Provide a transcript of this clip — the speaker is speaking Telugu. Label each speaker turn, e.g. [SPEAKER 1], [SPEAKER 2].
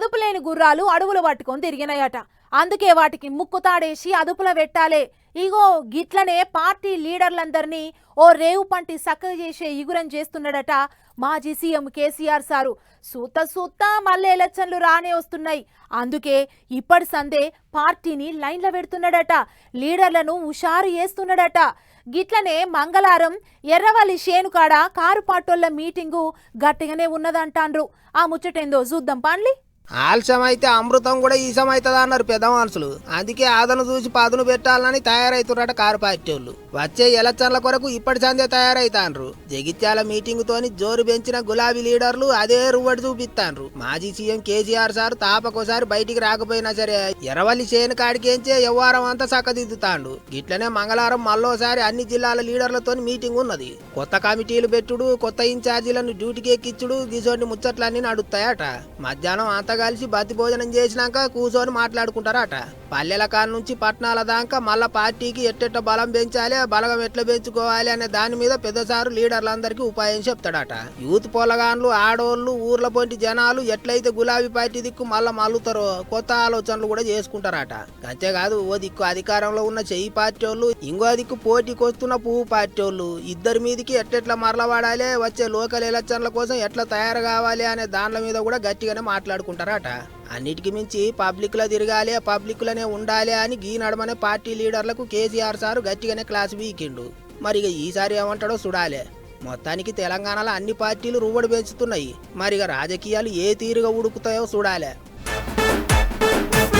[SPEAKER 1] అదుపులేని గుర్రాలు అడవులు పట్టుకొని తిరిగినాయట. అందుకే వాటికి ముక్కుతాడేసి అదుపులో పెట్టాలే. ఇగో గిట్లనే పార్టీ లీడర్లందరినీ ఓ రేవు పంటి సక్కగా చేసే ఇగురం చేస్తున్నాడట మాజీ సీఎం కేసీఆర్ సారు. సూత మళ్ళీ ఎలక్షన్లు రానే వస్తున్నాయి. అందుకే ఇప్పటి సందే పార్టీని లైన్లో పెడుతున్నాడట, లీడర్లను హుషారు చేస్తున్నాడట. గిట్లనే మంగళవారం ఎర్రవల్లి శేనుకాడ కారు పాటోళ్ల మీటింగు గట్టిగానే ఉన్నదంటాండ్రు. ఆ ముచ్చటేందో చూద్దాం పాండ్లి.
[SPEAKER 2] ఆలస్యమైతే అమృతం కూడా ఈసమైతుంది అన్నారు పెద్ద మనుషులు. అందుకే ఆదను చూసి పదును పెట్టాలని తయారైతున్నట కారు పార్టీ వాళ్ళు. వచ్చే ఎలక్షన్ల కొరకు ఇప్పటి సందే తయారైతాండ్రు. జగిత్యాల మీటింగ్ తోని జోరు పెంచిన గులాబీ లీడర్లు అదే రువ్వడి చూపిస్తాండ్రు. మాజీ సీఎం కేసీఆర్ సార్ తాపకోసారి బయటికి రాకపోయినా సరే ఎర్రవల్లి చేను కాడికేంచే వ్యవహారం అంతా చక్కదిద్దుతాండు. గిట్లనే మంగళవారం మళ్ళోసారి అన్ని జిల్లాల లీడర్లతో మీటింగ్ ఉన్నది. కొత్త కమిటీలు పెట్టుడు, కొత్త ఇన్ఛార్జీలను డ్యూటీకి ఎక్కించుడు, గిసోటి ముచ్చట్లన్నీ నడుస్తాయట. మధ్యాహ్నం అంతగా కలిసి బతి భోజనం చేసినాక కూర్చొని మాట్లాడుకుంటారట. పల్లెల కాడ నుంచి పట్టణాల దాకా మళ్ళా పార్టీకి ఎట్టెట్ట బలం పెంచాలి, బలగం ఎట్లా పెంచుకోవాలి అనే దాని మీద పెద్దసారు లీడర్లందరికీ ఉపాయం చెప్తాడట. యూత్ పొలగాన్లు, ఆడోళ్లు, ఊర్ల పొంటి జనాలు ఎట్లయితే గులాబీ పార్టీ దిక్కు మళ్ళా మల్లుతారో కొత్త ఆలోచనలు కూడా చేసుకుంటారట. అంతేకాదు ఓ దిక్కు అధికారంలో ఉన్న చెయ్యి పార్టీ వాళ్ళు, ఇంకో దిక్కు పోటీకి వస్తున్న పువ్వు పార్టీ వాళ్ళు, ఇద్దరి మీదకి ఎట్టెట్లా మరలవాడాలి, వచ్చే లోకల్ ఎలక్షన్ల కోసం ఎట్లా తయారు కావాలి అనే దానిల మీద కూడా గట్టిగానే మాట్లాడుకుంటారట. అన్నిటికి మించి పబ్లిక్ లో తిరగాలి, పబ్లిక్ లోనే ఉండాలి అని గీ నడమనే పార్టీ లీడర్లకు కేసీఆర్ సారు గట్టిగానే క్లాస్ వీకిండు. మరి ఈసారి ఏమంటాడో చూడాలి. మొత్తానికి తెలంగాణలో అన్ని పార్టీలు రువ్వడి పెంచుతున్నాయి. మరిగా రాజకీయాలు ఏ తీరుగా ఉడుకుతాయో చూడాలి.